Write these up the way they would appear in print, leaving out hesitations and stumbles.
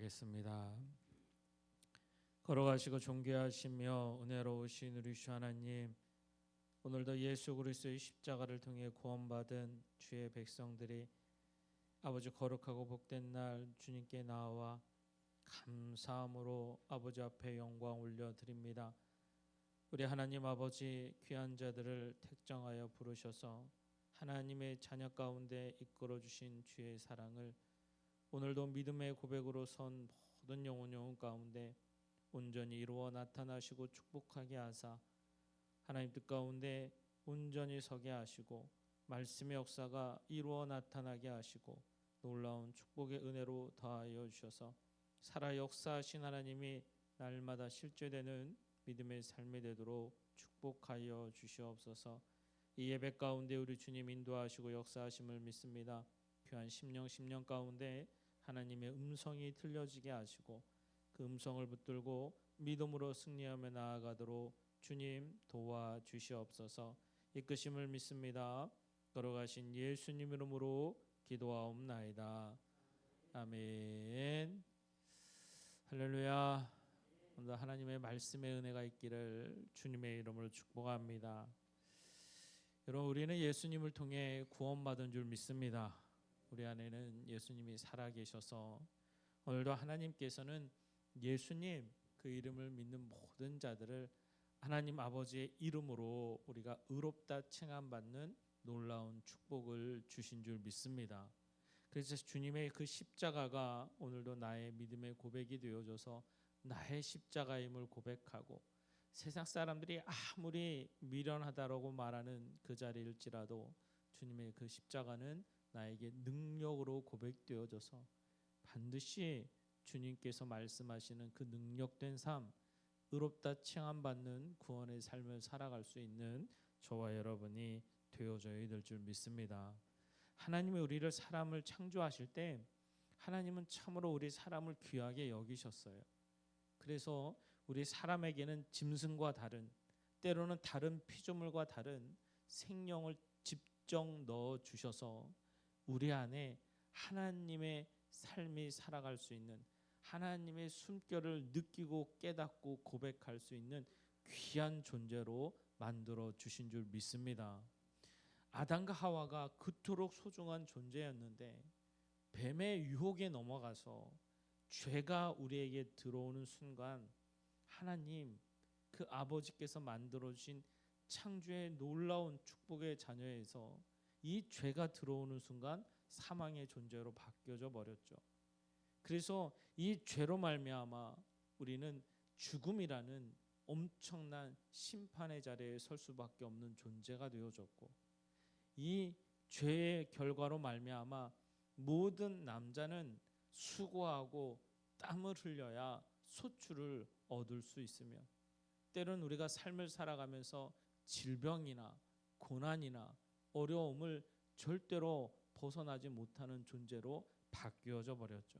기도하겠습니다. 걸어가시고 존귀하시며 은혜로우신 우리 주 하나님, 오늘도 예수 그리스도의 십자가를 통해 구원받은 주의 백성들이 아버지 거룩하고 복된 날 주님께 나와 감사함으로 아버지 앞에 영광 올려드립니다. 우리 하나님 아버지, 귀한 자들을 택정하여 부르셔서 하나님의 자녀 가운데 이끌어 주신 주의 사랑을 오늘도 믿음의 고백으로 선 모든 영혼 가운데 온전히 이루어 나타나시고 축복하게 하사 하나님 뜻 가운데 온전히 서게 하시고 말씀의 역사가 이루어 나타나게 하시고 놀라운 축복의 은혜로 더하여 주셔서 살아 역사하신 하나님이 날마다 실제되는 믿음의 삶이 되도록 축복하여 주시옵소서. 이 예배 가운데 우리 주님 인도하시고 역사하심을 믿습니다. 귀한 심령 가운데 하나님의 음성이 들려지게 하시고 그 음성을 붙들고 믿음으로 승리하며 나아가도록 주님 도와주시옵소서. 이끄심을 믿습니다. 걸어가신 예수님 이름으로 기도하옵나이다. 아멘. 할렐루야. 오늘 하나님의 말씀의 은혜가 있기를 주님의 이름으로 축복합니다. 여러분, 우리는 예수님을 통해 구원받은 줄 믿습니다. 우리 안에는 예수님이 살아계셔서 오늘도 하나님께서는 예수님 그 이름을 믿는 모든 자들을 하나님 아버지의 이름으로 우리가 의롭다 칭함받는 놀라운 축복을 주신 줄 믿습니다. 그래서 주님의 그 십자가가 오늘도 나의 믿음의 고백이 되어줘서 나의 십자가임을 고백하고 세상 사람들이 아무리 미련하다라고 말하는 그 자리일지라도 주님의 그 십자가는 나에게 능력으로 고백되어져서 반드시 주님께서 말씀하시는 그 능력된 삶, 의롭다 칭함받는 구원의 삶을 살아갈 수 있는 저와 여러분이 되어져야 될 줄 믿습니다. 하나님이 우리를 사람을 창조하실 때 하나님은 참으로 우리 사람을 귀하게 여기셨어요. 그래서 우리 사람에게는 짐승과 다른, 때로는 다른 피조물과 다른 생명을 직접 넣어 주셔서 우리 안에 하나님의 삶이 살아갈 수 있는, 하나님의 숨결을 느끼고 깨닫고 고백할 수 있는 귀한 존재로 만들어 주신 줄 믿습니다. 아담과 하와가 그토록 소중한 존재였는데 뱀의 유혹에 넘어가서 죄가 우리에게 들어오는 순간 하나님 그 아버지께서 만들어 주신 창조의 놀라운 축복의 자녀에서 이 죄가 들어오는 순간 사망의 존재로 바뀌어져 버렸죠. 그래서 이 죄로 말미암아 우리는 죽음이라는 엄청난 심판의 자리에 설 수밖에 없는 존재가 되어졌고, 이 죄의 결과로 말미암아 모든 남자는 수고하고 땀을 흘려야 소출을 얻을 수 있으며, 때로는 우리가 삶을 살아가면서 질병이나 고난이나 어려움을 절대로 벗어나지 못하는 존재로 바뀌어져 버렸죠.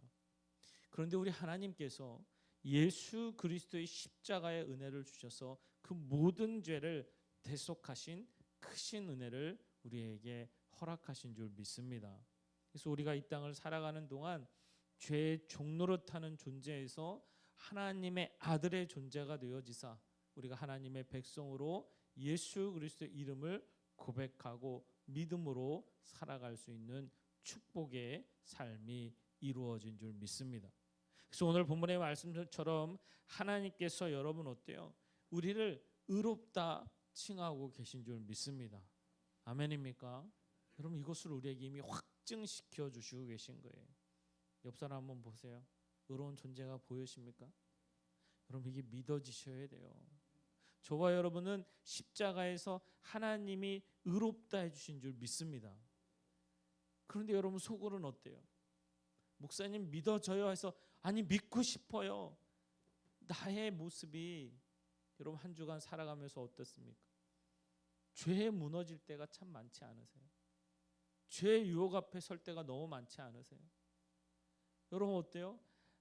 그런데 우리 하나님께서 예수 그리스도의 십자가의 은혜를 주셔서 그 모든 죄를 대속하신 크신 은혜를 우리에게 허락하신 줄 믿습니다. 그래서 우리가 이 땅을 살아가는 동안 죄의 종노릇하는 존재에서 하나님의 아들의 존재가 되어지사 우리가 하나님의 백성으로 예수 그리스도의 이름을 고백하고 믿음으로 살아갈 수 있는 축복의 삶이 이루어진 줄 믿습니다. 그래서 오늘 본문의 말씀처럼 하나님께서 여러분 어때요? 우리를 의롭다 칭하고 계신 줄 믿습니다. 아멘입니까? 여러분, 이것을 우리에게 이미 확증시켜 주시고 계신 거예요. 옆 사람 한번 보세요. 의로운 존재가 보이십니까? 여러분, 이게 믿어지셔야 돼요. 저와 여러분은 십자가에서 하나님이 의롭다 해주신 줄 믿습니다. 그런데 여러분 속으로는 어때요? 목사님 믿어져요 해서 아니 믿고 싶어요. 나의 모습이 여러분 한 주간 살아가면서 어떻습니까? 죄에 무너질 때가 참 많지 않으세요? 죄의 유혹 앞에 설 때가 너무 많지 않으세요? 여러분 어때요?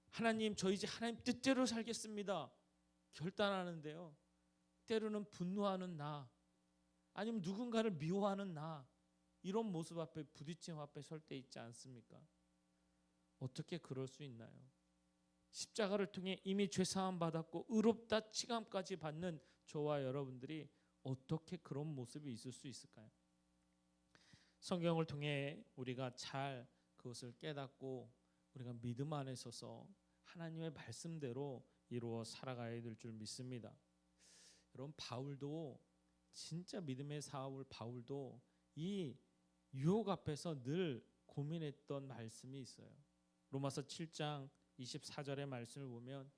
하나님 저 이제 하나님 뜻대로 살겠습니다 결단하는데요, 때로는 분노하는 나, 아니면 누군가를 미워하는 나, 이런 모습 앞에 부딪힘 앞에 설 때 있지 않습니까? 어떻게 그럴 수 있나요? 십자가를 통해 이미 죄사함 받았고 의롭다 칭함까지 받는 저와 여러분들이 어떻게 그런 모습이 있을 수 있을까요? 성경을 통해 우리가 잘 그것을 깨닫고 우리가 믿음 안에 서서 하나님의 말씀대로 이루어 살아가야 될 줄 믿습니다. 여러분, 바울도 진짜 믿음의 사울 바울도 이 유혹 앞에서 늘 고민했던 말씀이 있어요. 로마서 7장 24절의 말씀을 보면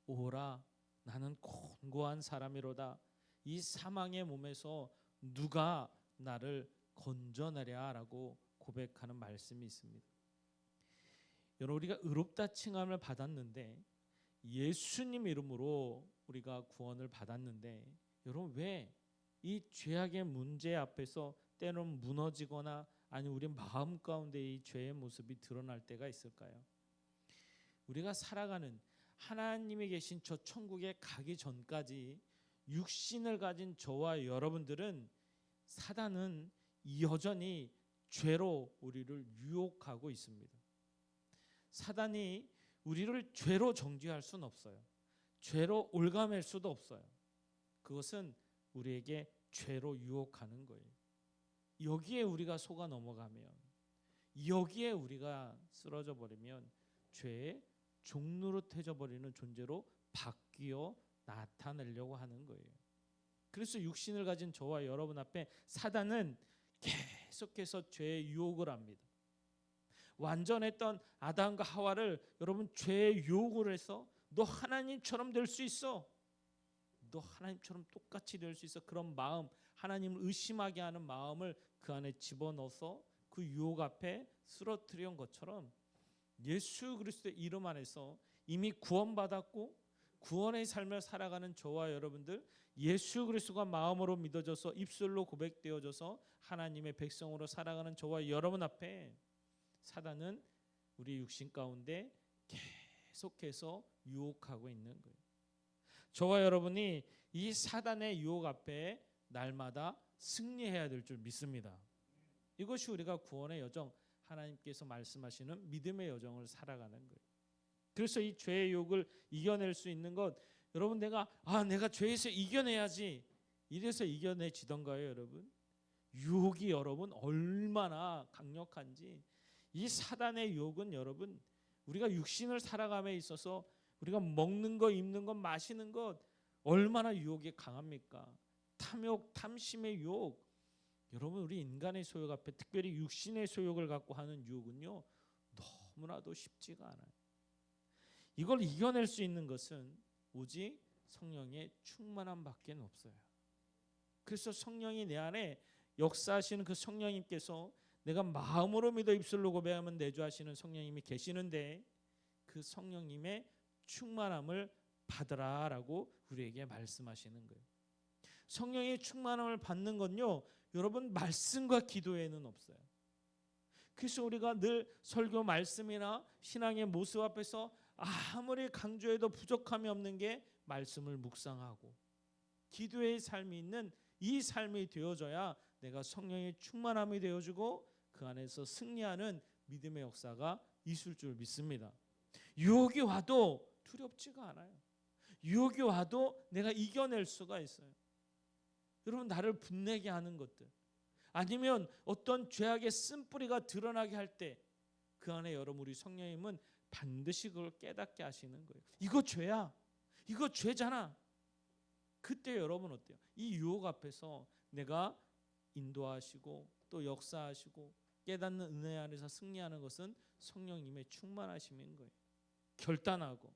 오라 나는 곤고한 사람이로다 이 사망의 몸에서 누가 나를 건져내랴 라고 고백하는 말씀이 있습니다. 여러분, 우리가 의롭다 칭함을 받았는데 예수님 이름으로 우리가 구원을 받았는데 여러분, 왜 이 죄악의 문제 앞에서 때로는 무너지거나 아니면 우리 마음 가운데 이 죄의 모습이 드러날 때가 있을까요? 우리가 살아가는 하나님이 계신 저 천국에 가기 전까지 육신을 가진 저와 여러분들은 사단은 여전히 죄로 우리를 유혹하고 있습니다. 사단이 우리를 죄로 정죄할 수는 없어요. 죄로 올가맬 수도 없어요. 그것은 우리에게 죄로 유혹하는 거예요. 여기에 우리가 속아 넘어가면, 여기에 우리가 쓰러져 버리면 죄의 종노릇해져 버리는 존재로 바뀌어 나타내려고 하는 거예요. 그래서 육신을 가진 저와 여러분 앞에 사단은 계속해서 죄의 유혹을 합니다. 완전했던 아담과 하와를 여러분 죄의 유혹을 해서 너 하나님처럼 될 수 있어, 너 하나님처럼 똑같이 될 수 있어, 그런 마음, 하나님을 의심하게 하는 마음을 그 안에 집어넣어서 그 유혹 앞에 쓰러뜨린 것처럼 예수 그리스도의 이름 안에서 이미 구원받았고 구원의 삶을 살아가는 저와 여러분들, 예수 그리스도가 마음으로 믿어져서 입술로 고백되어져서 하나님의 백성으로 살아가는 저와 여러분 앞에 사단은 우리 육신 가운데 계속해서 유혹하고 있는 거예요. 저와 여러분이 이 사단의 유혹 앞에 날마다 승리해야 될 줄 믿습니다. 이것이 우리가 구원의 여정, 하나님께서 말씀하시는 믿음의 여정을 살아가는 거예요. 그래서 이 죄의 유혹을 이겨낼 수 있는 것, 여러분 내가 죄에서 이겨내야지 이래서 이겨내지던가요? 여러분, 유혹이 여러분 얼마나 강력한지, 이 사단의 유혹은 여러분 우리가 육신을 살아감에 있어서 우리가 먹는 것, 입는 것, 마시는 것 얼마나 유혹이 강합니까? 탐욕, 탐심의 유혹. 여러분, 우리 인간의 소욕 앞에, 특별히 육신의 소욕을 갖고 하는 유혹은요 너무나도 쉽지가 않아요. 이걸 이겨낼 수 있는 것은 오직 성령의 충만함밖에 없어요. 그래서 성령이 내 안에 역사하시는 그 성령님께서, 내가 마음으로 믿어 입술로 고백하면 내주하시는 성령님이 계시는데 그 성령님의 충만함을 받으라라고 우리에게 말씀하시는 거예요. 성령의 충만함을 받는 건요 여러분 말씀과 기도에는 없어요. 그래서 우리가 늘 설교 말씀이나 신앙의 모습 앞에서 아무리 강조해도 부족함이 없는 게 말씀을 묵상하고 기도의 삶이 있는 이 삶이 되어져야 내가 성령의 충만함이 되어주고 그 안에서 승리하는 믿음의 역사가 있을 줄 믿습니다. 유혹이 와도 두렵지가 않아요. 유혹이 와도 내가 이겨낼 수가 있어요. 여러분, 나를 분내게 하는 것들, 아니면 어떤 죄악의 쓴뿌리가 드러나게 할 때 그 안에 여러분 우리 성령님은 반드시 그걸 깨닫게 하시는 거예요. 이거 죄야, 이거 죄잖아. 그때 여러분 어때요? 이 유혹 앞에서 내가 인도하시고 또 역사하시고 깨닫는 은혜 안에서 승리하는 것은 성령님의 충만하심인 거예요. 결단하고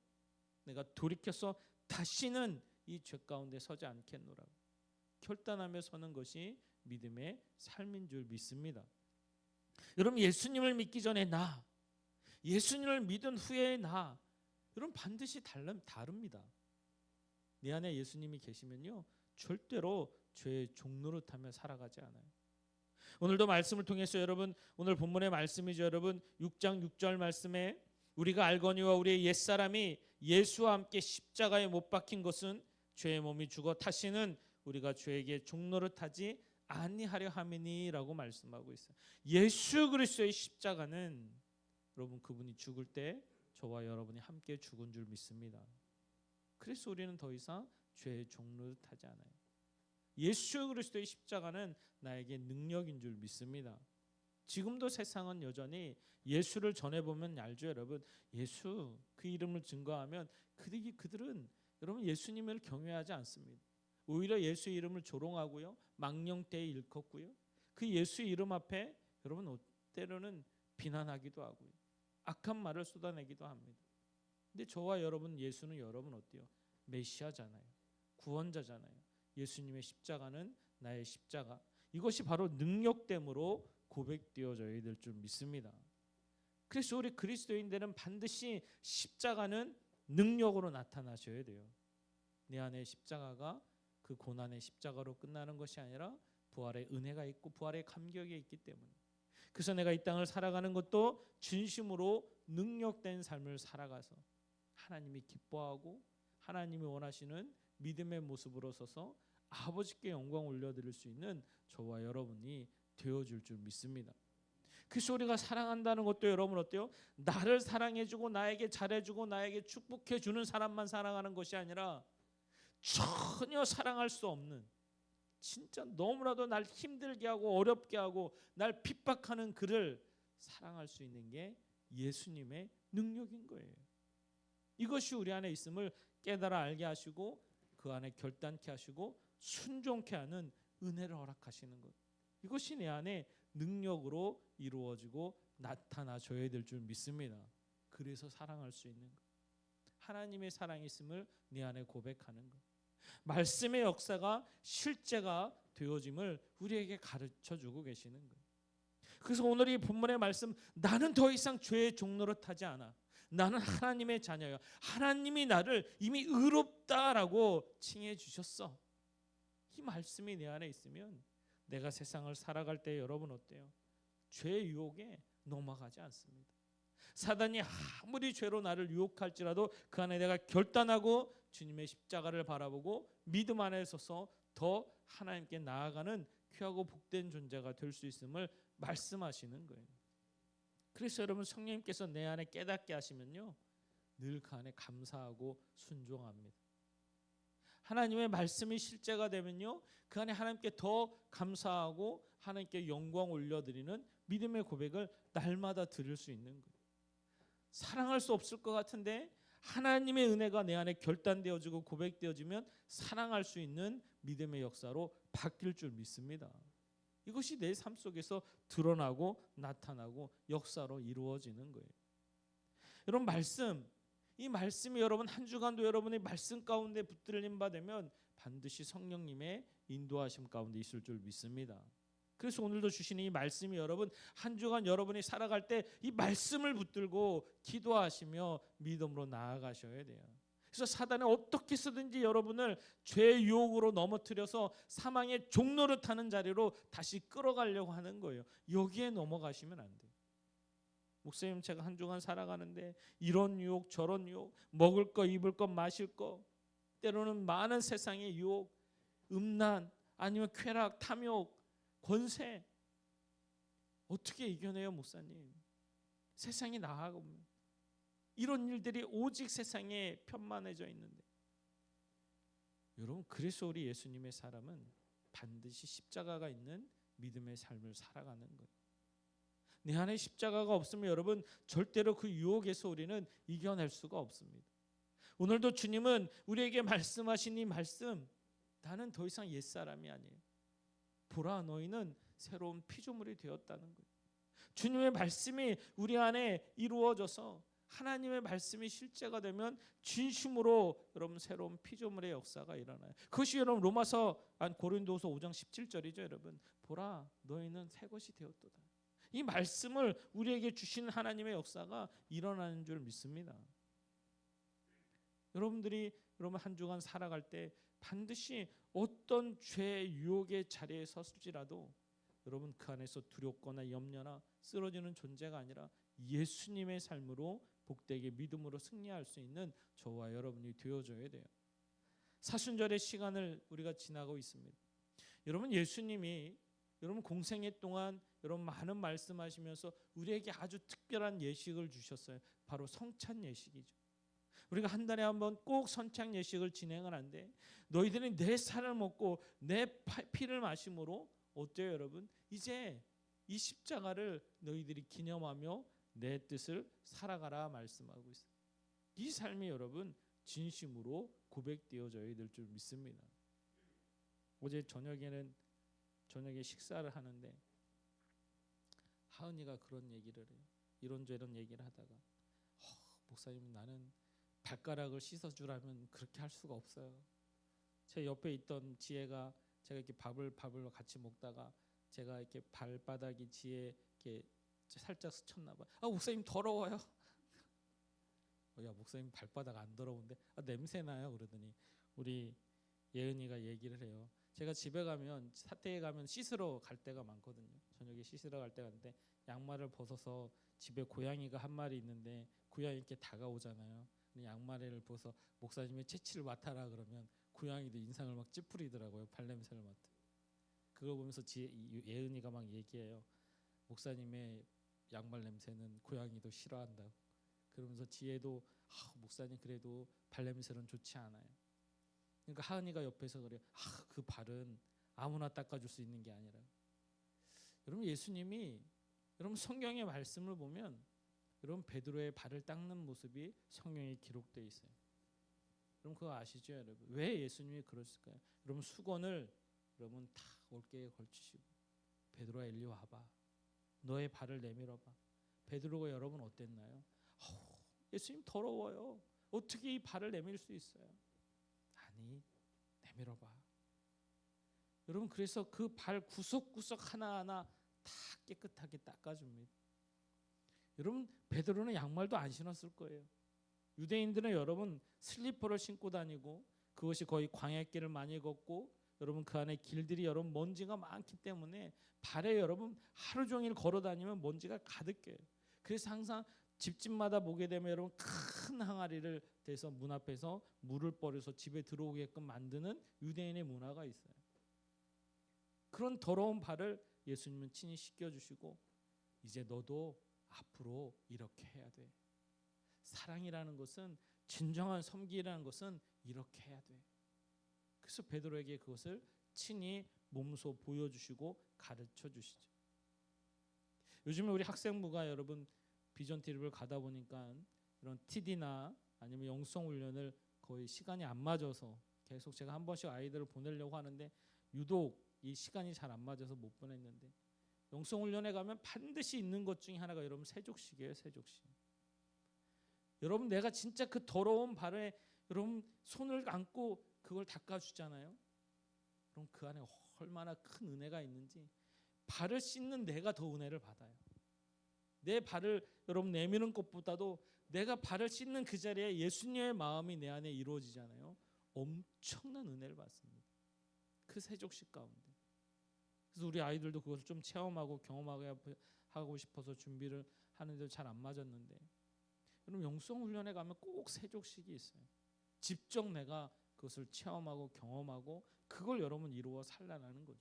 내가 돌이켜서 다시는 이 죄 가운데 서지 않겠노라고 결단하며 서는 것이 믿음의 삶인 줄 믿습니다. 여러분, 예수님을 믿기 전에 나, 예수님을 믿은 후에 나, 여러분 반드시 다릅니다. 내 안에 예수님이 계시면요 절대로 죄의 종노릇하며 살아가지 않아요. 오늘도 말씀을 통해서 여러분, 오늘 본문의 말씀이죠. 여러분 6장 6절 말씀에 우리가 알거니와 우리의 옛사람이 예수와 함께 십자가에 못 박힌 것은 죄의 몸이 죽어 다시는 우리가 죄에게 종노릇하지 아니하려 함이니라고 말씀하고 있어요. 예수 그리스도의 십자가는 여러분 그분이 죽을 때 저와 여러분이 함께 죽은 줄 믿습니다. 그래서 우리는 더 이상 죄의 종로를 타지 않아요. 예수 그리스도의 십자가는 나에게 능력인 줄 믿습니다. 지금도 세상은 여전히 예수를 전해보면 알죠, 여러분. 예수 그 이름을 증거하면 그들은 여러분 예수님을 경외하지 않습니다. 오히려 예수의 이름을 조롱하고요, 망령되이 일컫고요, 그 예수 이름 앞에 여러분 때로는 비난하기도 하고요, 악한 말을 쏟아내기도 합니다. 근데 저와 여러분, 예수는 여러분 어때요? 메시아잖아요. 구원자잖아요. 예수님의 십자가는 나의 십자가. 이것이 바로 능력됨으로 고백되어져야 될 줄 믿습니다. 그래서 우리 그리스도인들은 반드시 십자가는 능력으로 나타나셔야 돼요. 내 안에 십자가가 그 고난의 십자가로 끝나는 것이 아니라 부활의 은혜가 있고 부활의 감격이 있기 때문에, 그래서 내가 이 땅을 살아가는 것도 진심으로 능력된 삶을 살아가서 하나님이 기뻐하고 하나님이 원하시는 믿음의 모습으로 서서 아버지께 영광 올려드릴 수 있는 저와 여러분이 되어줄 줄 믿습니다. 그래서 우리가 사랑한다는 것도 여러분 어때요? 나를 사랑해주고 나에게 잘해주고 나에게 축복해주는 사람만 사랑하는 것이 아니라 전혀 사랑할 수 없는, 진짜 너무나도 날 힘들게 하고 어렵게 하고 날 핍박하는 그를 사랑할 수 있는 게 예수님의 능력인 거예요. 이것이 우리 안에 있음을 깨달아 알게 하시고 그 안에 결단케 하시고 순종케 하는 은혜를 허락하시는 것, 이것이 내 안에 능력으로 이루어지고 나타나줘야 될 줄 믿습니다. 그래서 사랑할 수 있는 것, 하나님의 사랑이 있음을 내 안에 고백하는 것, 말씀의 역사가 실제가 되어짐을 우리에게 가르쳐주고 계시는 거예요. 그래서 오늘 이 본문의 말씀, 나는 더 이상 죄의 종로로 타지 않아, 나는 하나님의 자녀야, 하나님이 나를 이미 의롭다라고 칭해 주셨어. 이 말씀이 내 안에 있으면 내가 세상을 살아갈 때 여러분 어때요? 죄의 유혹에 넘어가지 않습니다. 사단이 아무리 죄로 나를 유혹할지라도 그 안에 내가 결단하고 주님의 십자가를 바라보고 믿음 안에 서서 더 하나님께 나아가는 귀하고 복된 존재가 될 수 있음을 말씀하시는 거예요. 그래서 여러분, 성령님께서 내 안에 깨닫게 하시면요, 늘 그 안에 감사하고 순종합니다. 하나님의 말씀이 실제가 되면요, 그 안에 하나님께 더 감사하고 하나님께 영광 올려드리는 믿음의 고백을 날마다 드릴 수 있는 거예요. 사랑할 수 없을 것 같은데 하나님의 은혜가 내 안에 결단되어지고 고백되어지면 사랑할 수 있는 믿음의 역사로 바뀔 줄 믿습니다. 이것이 내 삶 속에서 드러나고 나타나고 역사로 이루어지는 거예요. 여러분, 이 말씀이 여러분 한 주간도 여러분의 말씀 가운데 붙들림 받으면 반드시 성령님의 인도하심 가운데 있을 줄 믿습니다. 그래서 오늘도 주시는 이 말씀이 여러분 한 주간 여러분이 살아갈 때 이 말씀을 붙들고 기도하시며 믿음으로 나아가셔야 돼요. 그래서 사단은 어떻게 쓰든지 여러분을 죄의 유혹으로 넘어뜨려서 사망의 종로를 타는 자리로 다시 끌어가려고 하는 거예요. 여기에 넘어가시면 안 돼요. 목사님, 제가 한 주간 살아가는데 이런 유혹 저런 유혹, 먹을 거 입을 거 마실 거, 때로는 많은 세상의 유혹, 음란 아니면 쾌락, 탐욕, 권세, 어떻게 이겨내요 목사님? 세상이 나아가고 이런 일들이 오직 세상에 편만해져 있는데, 여러분, 그래서 우리 예수님의 사람은 반드시 십자가가 있는 믿음의 삶을 살아가는 거예요. 내 안에 십자가가 없으면 여러분 절대로 그 유혹에서 우리는 이겨낼 수가 없습니다. 오늘도 주님은 우리에게 말씀하신 이 말씀, 나는 더 이상 옛사람이 아니에요. 보라, 너희는 새로운 피조물이 되었다는 거예요. 주님의 말씀이 우리 안에 이루어져서 하나님의 말씀이 실제가 되면 진심으로 여러분 새로운 피조물의 역사가 일어나요. 그것이 여러분 고린도후서 5장 17절이죠. 여러분, 보라, 너희는 새 것이 되었도다. 이 말씀을 우리에게 주신 하나님의 역사가 일어나는 줄 믿습니다. 여러분들이 한 주간 살아갈 때 반드시 어떤 죄의 유혹의 자리에 섰을지라도 여러분 그 안에서 두렵거나 염려나 쓰러지는 존재가 아니라 예수님의 삶으로 복되게 믿음으로 승리할 수 있는 저와 여러분이 되어줘야 돼요. 사순절의 시간을 우리가 지나고 있습니다. 여러분, 예수님이 여러분 공생애 동안 여러분 많은 말씀하시면서 우리에게 아주 특별한 예식을 주셨어요. 바로 성찬 예식이죠. 우리가 한 달에 한 번 꼭 성찬 예식을 진행을 하는데 너희들이 내 살을 먹고 내 피를 마심으로 어때요 여러분? 이제 이 십자가를 너희들이 기념하며 내 뜻을 살아가라 말씀하고 있어요. 이 삶이 여러분 진심으로 고백되어져야 될 줄 믿습니다. 어제 저녁에 식사를 하는데 하은이가 그런 얘기를 해요. 이런저런 얘기를 하다가 목사님 나는 발가락을 씻어주라면 그렇게 할 수가 없어요. 제 옆에 있던 지혜가 제가 이렇게 밥을 같이 먹다가 제가 이렇게 발바닥이 지혜 이렇게 살짝 스쳤나 봐. 목사님 더러워요. 야 목사님 발바닥 안 더러운데 냄새 나요 그러더니 우리 예은이가 얘기를 해요. 제가 집에 가면 사택에 가면 씻으러 갈 때가 많거든요. 저녁에 씻으러 갈 때가 있는데 양말을 벗어서 집에 고양이가 한 마리 있는데 고양이 이렇게 다가오잖아요. 양말을 벗어 목사님의 채취를 맡아라 그러면 고양이도 인상을 막 찌푸리더라고요. 발냄새를 맡아. 그걸 보면서 예은이가 막 얘기해요. 목사님의 양말 냄새는 고양이도 싫어한다고. 그러면서 지혜도 목사님 그래도 발냄새는 좋지 않아요. 그러니까 하은이가 옆에서 그래요. 그 발은 아무나 닦아줄 수 있는 게 아니라. 여러분 예수님이 여러분 성경의 말씀을 보면 여러분 베드로의 발을 닦는 모습이 성경에 기록되어 있어요. 여러분 그거 아시죠 여러분? 왜 예수님이 그랬을까요? 여러분 수건을 여러분 다 어깨에 걸치시고 베드로야 일리 와봐. 너의 발을 내밀어봐. 베드로가 여러분 어땠나요? 예수님 더러워요. 어떻게 이 발을 내밀 수 있어요? 아니 내밀어봐. 여러분 그래서 그 발 구석구석 하나하나 다 깨끗하게 닦아줍니다. 여러분 베드로는 양말도 안 신었을 거예요. 유대인들은 여러분 슬리퍼를 신고 다니고 그것이 거의 광야길을 많이 걷고 여러분 그 안에 길들이 여러분 먼지가 많기 때문에 발에 여러분 하루 종일 걸어 다니면 먼지가 가득해요. 그래서 항상 집집마다 보게 되면 여러분 큰 항아리를 대서 문 앞에서 물을 버려서 집에 들어오게끔 만드는 유대인의 문화가 있어요. 그런 더러운 발을 예수님은 친히 씻겨주시고 이제 너도 앞으로 이렇게 해야 돼. 사랑이라는 것은 진정한 섬기라는 것은 이렇게 해야 돼. 그래서 베드로에게 그것을 친히 몸소 보여주시고 가르쳐 주시죠. 요즘에 우리 학생부가 여러분 비전 트립을 가다 보니까 이런 TD나 아니면 영성 훈련을 거의 시간이 안 맞아서 계속 제가 한 번씩 아이들을 보내려고 하는데 유독 이 시간이 잘 안 맞아서 못 보냈는데 영성 훈련에 가면 반드시 있는 것 중에 하나가 여러분 세족식이에요. 세족식. 여러분 내가 진짜 그 더러운 발에 여러분 손을 안고 그걸 닦아주잖아요. 그럼 그 안에 얼마나 큰 은혜가 있는지 발을 씻는 내가 더 은혜를 받아요. 내 발을 여러분 내미는 것보다도 내가 발을 씻는 그 자리에 예수님의 마음이 내 안에 이루어지잖아요. 엄청난 은혜를 받습니다. 그 세족식 가운데. 그래서 우리 아이들도 그것을 좀 체험하고 경험하게 하고 싶어서 준비를 하는데도 잘 안 맞았는데 여러분 영성 훈련에 가면 꼭 세족식이 있어요. 직접 내가 그것을 체험하고 경험하고 그걸 여러분 이루어 살라는 거죠.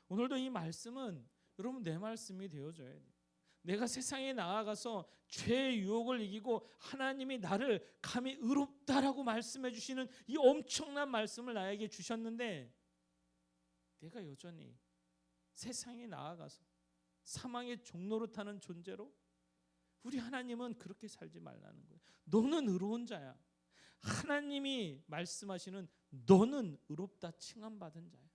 오늘도 이 말씀은 여러분 내 말씀이 되어줘야 돼요. 내가 세상에 나아가서 죄의 유혹을 이기고 하나님이 나를 감히 의롭다라고 말씀해 주시는 이 엄청난 말씀을 나에게 주셨는데 내가 여전히 세상에 나아가서 사망의 종로로 타는 존재로 우리 하나님은 그렇게 살지 말라는 거예요. 너는 의로운 자야. 하나님이 말씀하시는 너는 의롭다 칭함받은 자야.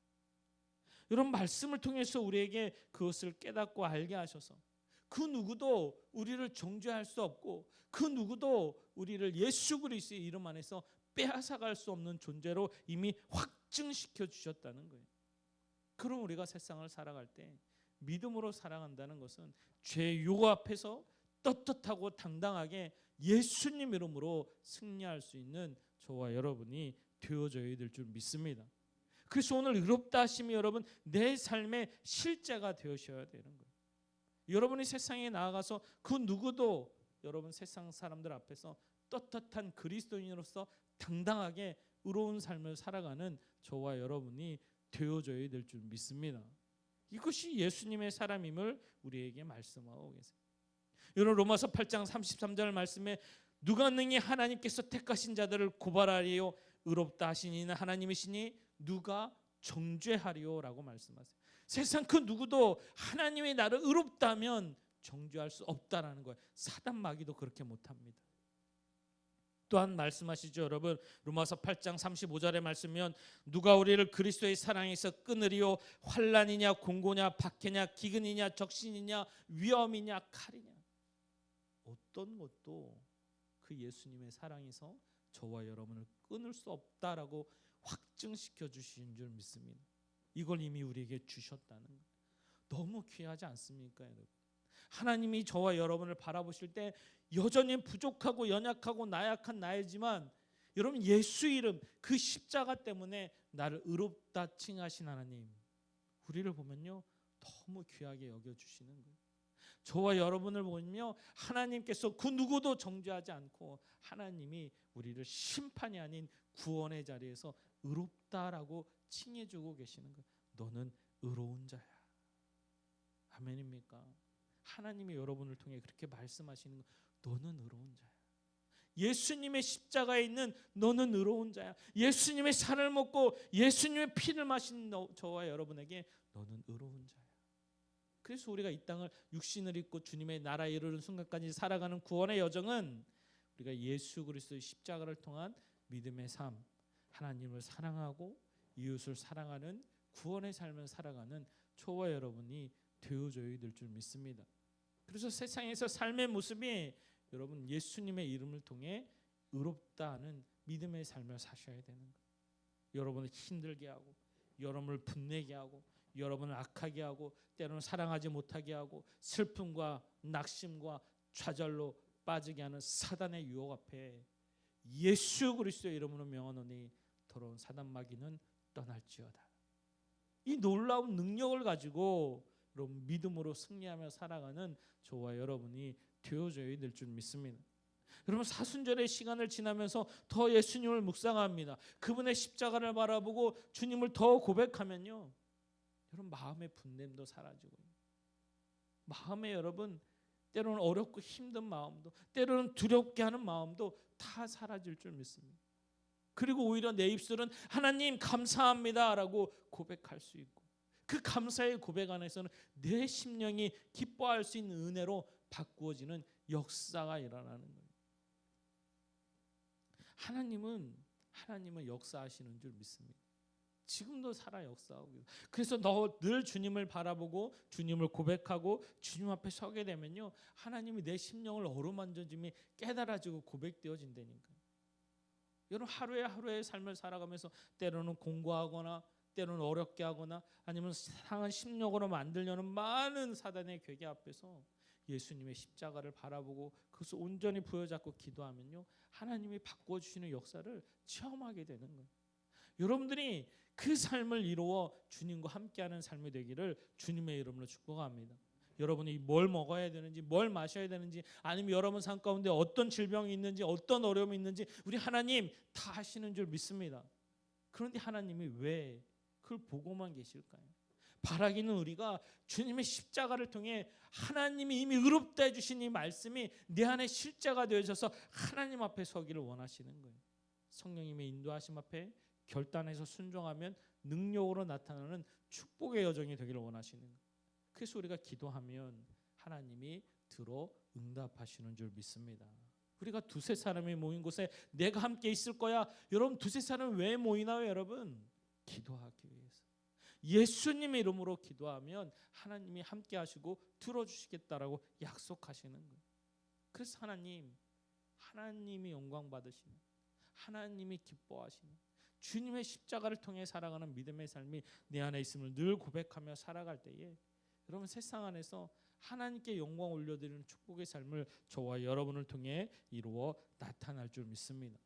이런 말씀을 통해서 우리에게 그것을 깨닫고 알게 하셔서 그 누구도 우리를 정죄할 수 없고 그 누구도 우리를 예수 그리스도의 이름 안에서 빼앗아갈 수 없는 존재로 이미 확증시켜 주셨다는 거예요. 그럼 우리가 세상을 살아갈 때 믿음으로 살아간다는 것은 죄의 유혹 앞에서 떳떳하고 당당하게 예수님 이름으로 승리할 수 있는 저와 여러분이 되어져야 될 줄 믿습니다. 그래서 오늘 의롭다 하심이 여러분 내 삶의 실제가 되어셔야 되는 거예요. 여러분이 세상에 나아가서 그 누구도 여러분 세상 사람들 앞에서 떳떳한 그리스도인으로서 당당하게 의로운 삶을 살아가는 저와 여러분이 되어져야 될 줄 믿습니다. 이것이 예수님의 사람임을 우리에게 말씀하고 계세요. 여러분 로마서 8장 33절 말씀에 누가 능히 하나님께서 택하신 자들을 고발하리요 의롭다 하신 이는 하나님이시니 누가 정죄하리요라고 말씀하세요. 세상 그 누구도 하나님이 나를 의롭다면 정죄할 수 없다라는 거예요. 사단 마귀도 그렇게 못합니다. 또한 말씀하시죠. 여러분 로마서 8장 35절의 말씀이면 누가 우리를 그리스도의 사랑에서 끊으리요 환난이냐 공고냐 박해냐 기근이냐 적신이냐 위험이냐 칼이냐 어떤 것도 그 예수님의 사랑에서 저와 여러분을 끊을 수 없다라고 확증시켜 주신 줄 믿습니다. 이걸 이미 우리에게 주셨다는 것. 너무 귀하지 않습니까, 여러분? 하나님이 저와 여러분을 바라보실 때 여전히 부족하고 연약하고 나약한 나이지만 여러분 예수 이름 그 십자가 때문에 나를 의롭다 칭하신 하나님, 우리를 보면요 너무 귀하게 여겨주시는 거예요. 저와 여러분을 보며 하나님께서 그 누구도 정죄하지 않고 하나님이 우리를 심판이 아닌 구원의 자리에서 의롭다라고 칭해주고 계시는 거예요. 너는 의로운 자야. 아멘입니까? 하나님이 여러분을 통해 그렇게 말씀하시는 거, 너는 의로운 자야. 예수님의 십자가에 있는 너는 의로운 자야. 예수님의 살을 먹고 예수님의 피를 마신 저와 여러분에게 너는 의로운 자야. 그래서 우리가 이 땅을 육신을 입고 주님의 나라에 이르는 순간까지 살아가는 구원의 여정은 우리가 예수 그리스도의 십자가를 통한 믿음의 삶, 하나님을 사랑하고 이웃을 사랑하는 구원의 삶을 살아가는 저와 여러분이 되어져야 될 줄 믿습니다. 그래서 세상에서 삶의 모습이 여러분 예수님의 이름을 통해 의롭다는 믿음의 삶을 사셔야 되는 거예요. 여러분을 힘들게 하고 여러분을 분내게 하고 여러분을 악하게 하고 때로는 사랑하지 못하게 하고 슬픔과 낙심과 좌절로 빠지게 하는 사단의 유혹 앞에 예수 그리스도의 이름으로 명하노니 더러운 사단 마귀는 떠날지어다. 이 놀라운 능력을 가지고 여러분 믿음으로 승리하며 살아가는 저와 여러분이 되어져야 될 줄 믿습니다. 여러분 사순절의 시간을 지나면서 더 예수님을 묵상합니다. 그분의 십자가를 바라보고 주님을 더 고백하면요 여러분 마음의 분냄도 사라지고 마음에 여러분 때로는 어렵고 힘든 마음도 때로는 두렵게 하는 마음도 다 사라질 줄 믿습니다. 그리고 오히려 내 입술은 하나님 감사합니다 라고 고백할 수 있고 그 감사의 고백 안에서는 내 심령이 기뻐할 수 있는 은혜로 바꾸어지는 역사가 일어나는 거예요. 하나님은 역사하시는 줄 믿습니다. 지금도 살아 역사하고 있어요. 그래서 너 늘 주님을 바라보고 주님을 고백하고 주님 앞에 서게 되면요 하나님이 내 심령을 어루만져짐이 깨달아지고 고백되어진다니까요. 여러분 하루의 삶을 살아가면서 때로는 공고하거나 때로는 어렵게 하거나 아니면 상한 심령으로 만들려는 많은 사단의 괴계 앞에서 예수님의 십자가를 바라보고 그것을 온전히 부여잡고 기도하면요 하나님이 바꿔주시는 역사를 체험하게 되는 거예요. 여러분들이 그 삶을 이루어 주님과 함께하는 삶이 되기를 주님의 이름으로 축복합니다. 여러분이 뭘 먹어야 되는지 뭘 마셔야 되는지 아니면 여러분 삶 가운데 어떤 질병이 있는지 어떤 어려움이 있는지 우리 하나님 다 하시는 줄 믿습니다. 그런데 하나님이 왜 그걸 보고만 계실까요? 바라기는 우리가 주님의 십자가를 통해 하나님이 이미 의롭다 해주신 이 말씀이 내 안에 실제가 되어져서 하나님 앞에 서기를 원하시는 거예요. 성령님의 인도하심 앞에 결단해서 순종하면 능력으로 나타나는 축복의 여정이 되기를 원하시는 거예요. 그래서 우리가 기도하면 하나님이 들어 응답하시는 줄 믿습니다. 우리가 두세 사람이 모인 곳에 내가 함께 있을 거야. 여러분 두세 사람이 왜 모이나요 여러분? 기도하기 위해서. 예수님의 이름으로 기도하면 하나님이 함께 하시고 들어주시겠다라고 약속하시는 거예요. 그래서 하나님이 영광 받으시는 하나님이 기뻐하시는 주님의 십자가를 통해 살아가는 믿음의 삶이 내 안에 있음을 늘 고백하며 살아갈 때에 여러분 세상 안에서 하나님께 영광 올려드리는 축복의 삶을 저와 여러분을 통해 이루어 나타날 줄 믿습니다.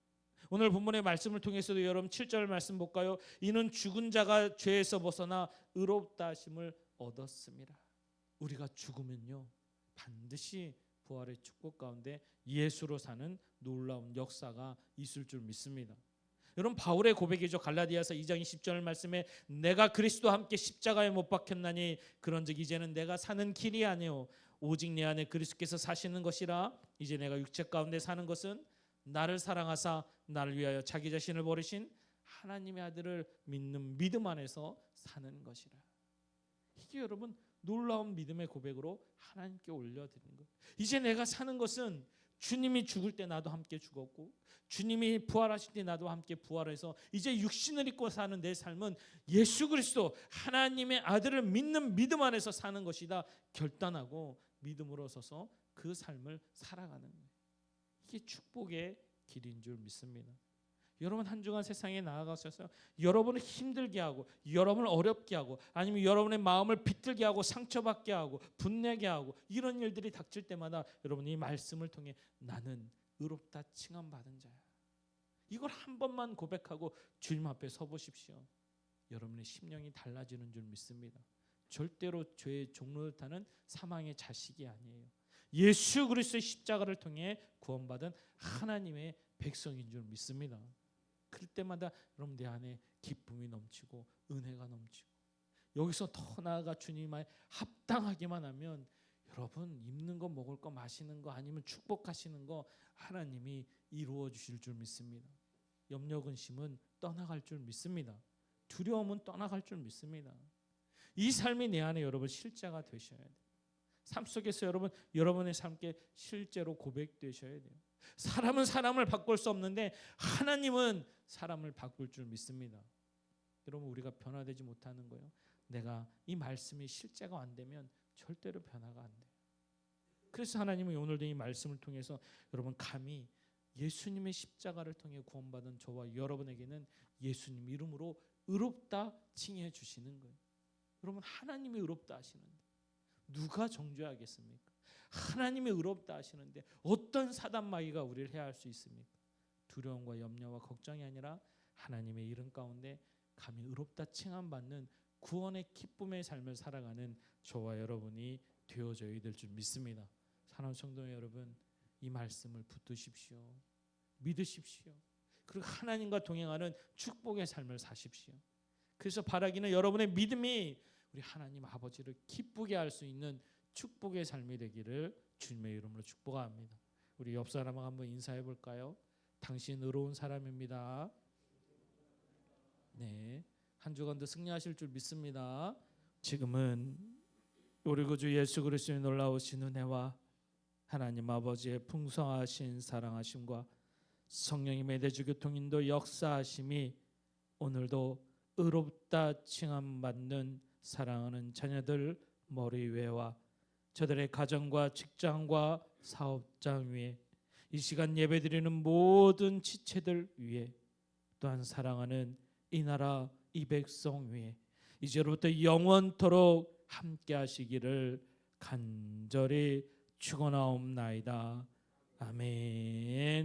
오늘 본문의 말씀을 통해서도 여러분 7절 말씀 볼까요? 이는 죽은 자가 죄에서 벗어나 의롭다 하심을 얻었습니다. 우리가 죽으면요 반드시 부활의 축복 가운데 예수로 사는 놀라운 역사가 있을 줄 믿습니다. 여러분 바울의 고백이죠. 갈라디아서 2장 20절 말씀에 내가 그리스도와 함께 십자가에 못 박혔나니 그런즉 이제는 내가 사는 길이 아니요 오직 내 안에 그리스도께서 사시는 것이라. 이제 내가 육체 가운데 사는 것은 나를 사랑하사 나를 위하여 자기 자신을 버리신 하나님의 아들을 믿는 믿음 안에서 사는 것이라. 이게 여러분 놀라운 믿음의 고백으로 하나님께 올려드리는 거예요. 이제 내가 사는 것은 주님이 죽을 때 나도 함께 죽었고 주님이 부활하실 때 나도 함께 부활해서 이제 육신을 입고 사는 내 삶은 예수 그리스도 하나님의 아들을 믿는 믿음 안에서 사는 것이다 결단하고 믿음으로 서서 그 삶을 살아가는 거예요. 이게 축복의 길인 줄 믿습니다. 여러분 한 주간 세상에 나아가셔서 여러분을 힘들게 하고 여러분을 어렵게 하고 아니면 여러분의 마음을 비틀게 하고 상처받게 하고 분내게 하고 이런 일들이 닥칠 때마다 여러분이 이 말씀을 통해 나는 의롭다 칭함받은 자야. 이걸 한 번만 고백하고 주님 앞에 서보십시오. 여러분의 심령이 달라지는 줄 믿습니다. 절대로 죄의 종노릇하는 사망의 자식이 아니에요. 예수 그리스도의 십자가를 통해 구원받은 하나님의 백성인 줄 믿습니다. 그럴 때마다 여러분 내 안에 기쁨이 넘치고 은혜가 넘치고 여기서 더 나아가 주님에 합당하기만 하면 여러분 입는 거 먹을 거 마시는 거 아니면 축복하시는 거 하나님이 이루어 주실 줄 믿습니다. 염려 근심은 떠나갈 줄 믿습니다. 두려움은 떠나갈 줄 믿습니다. 이 삶이 내 안에 여러분 실제가 되셔야 돼요. 삶 속에서 여러분의 삶께 실제로 고백되셔야 돼요. 사람은 사람을 바꿀 수 없는데 하나님은 사람을 바꿀 줄 믿습니다. 여러분 우리가 변화되지 못하는 거예요. 내가 이 말씀이 실제가 안 되면 절대로 변화가 안 돼요. 그래서 하나님은 오늘도 이 말씀을 통해서 여러분 감히 예수님의 십자가를 통해 구원받은 저와 여러분에게는 예수님 이름으로 의롭다 칭해 주시는 거예요. 여러분 하나님이 의롭다 하시는데 누가 정죄하겠습니까? 하나님이 의롭다 하시는데 어떤 사단마귀가 우리를 해할 수 있습니까? 두려움과 염려와 걱정이 아니라 하나님의 이름 가운데 감히 의롭다 칭함받는 구원의 기쁨의 삶을 살아가는 저와 여러분이 되어져야 될 줄 믿습니다. 사랑하는 성도 여러분, 이 말씀을 붙드십시오. 믿으십시오. 그리고 하나님과 동행하는 축복의 삶을 사십시오. 그래서 바라기는 여러분의 믿음이 우리 하나님 아버지를 기쁘게 할 수 있는 축복의 삶이 되기를 주님의 이름으로 축복합니다. 우리 옆 사람과 한번 인사해 볼까요? 당신 의로운 사람입니다. 네, 한 주간도 승리하실 줄 믿습니다. 지금은 우리 구주 예수 그리스도의 놀라우신 은혜와 하나님 아버지의 풍성하신 사랑하심과 성령의 매대주 교통인도 역사하심이 오늘도 의롭다 칭함받는 사랑하는 자녀들 머리 위에와 저들의 가정과 직장과 사업장 위에 이 시간 예배드리는 모든 지체들 위에 또한 사랑하는 이 나라 이 백성 위에 이제로부터 영원토록 함께 하시기를 간절히 축원하옵나이다. 아멘.